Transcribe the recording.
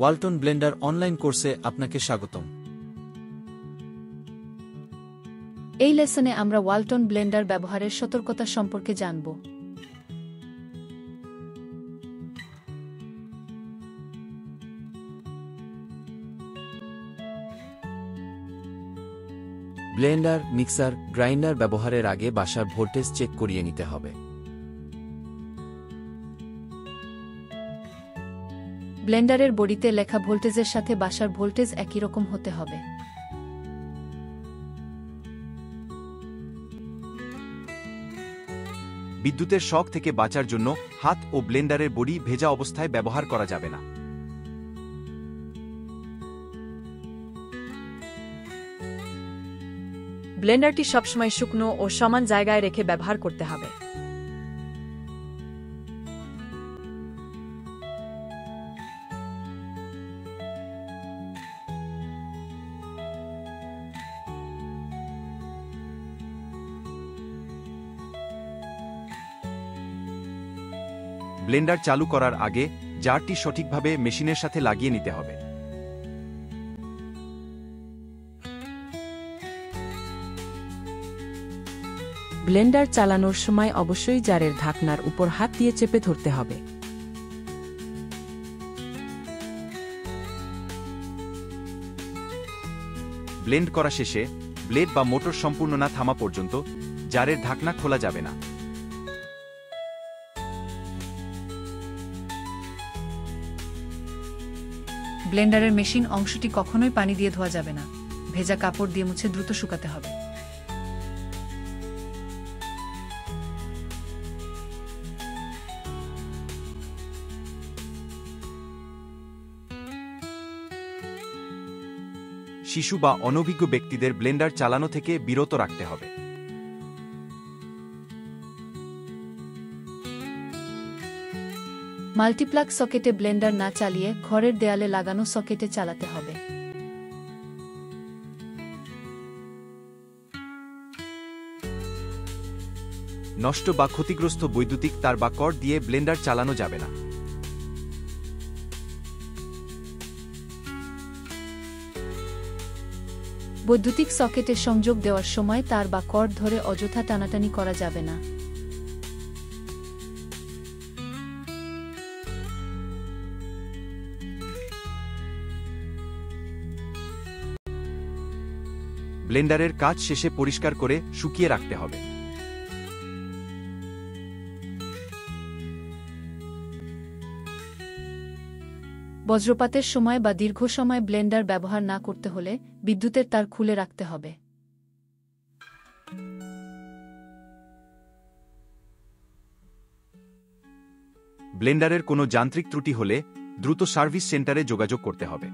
Walton Blender online কোর্সে আপনাকে স্বাগতম। এই লেসনে আমরা ওয়ালটন ব্লেন্ডার ব্যবহারের সতর্কতা সম্পর্কে জানব। ব্লেন্ডার, মিক্সার, গ্রাইন্ডার ব্যবহারের আগে বাসার ভোল্টেজ চেক করিয়ে নিতে হবে। ব্লেন্ডারের বডিতে লেখা ভোল্টেজের সাথে বাসার ভোল্টেজ একই রকম হতে হবে। বিদ্যুতের শক থেকে বাঁচার জন্য হাত ও ব্লেন্ডারের বডি ভেজা অবস্থায় ব্যবহার করা যাবে না। ব্লেন্ডারটি সবসময় শুকনো ও সমান জায়গায় রেখে ব্যবহার করতে হবে। ব্লেন্ডার চালু করার আগে জারটি সঠিকভাবে মেশিনের সাথে লাগিয়ে নিতে হবে। ব্লেন্ডার চালানোর সময় অবশ্যই জারের ঢাকনার উপর হাত দিয়ে চেপে ধরতে হবে। ব্লেন্ড করা শেষে ব্লেড বা মোটর সম্পূর্ণ না থামা পর্যন্ত জারের ঢাকনা খোলা যাবে না। ব্লেন্ডারের মেশিন অংশটি কখনোই পানি দিয়ে ধোয়া যাবে না। ভেজা কাপড় দিয়ে মুছে দ্রুত শুকাতে হবে। শিশু বা অনভিজ্ঞ ব্যক্তিদের ব্লেন্ডার চালানো থেকে বিরত রাখতে হবে। মাল্টিপ্লাগ সকেটে ব্লেন্ডার না চালিয়ে ঘরের দেয়ালে লাগানো সকেটে চালাতে হবে। নষ্ট বা ক্ষতিগ্রস্ত বৈদ্যুতিক তার বা কর্ড দিয়ে ব্লেন্ডার চালানো যাবে না। বৈদ্যুতিক সকেটে সংযোগ দেওয়ার সময় তার বা কর্ড ধরে অযথা টানাটানি করা যাবে না। ব্লেন্ডারের কাজ শেষে পরিষ্কার করে শুকিয়ে রাখতে হবে। বজ্রপাতের সময় বা দীর্ঘ সময় ব্লেন্ডার ব্যবহার না করতে হলে বিদ্যুতের তার খুলে রাখতে হবে। ব্লেন্ডারের কোনো যান্ত্রিক ত্রুটি হলে দ্রুত সার্ভিস সেন্টারে যোগাযোগ করতে হবে।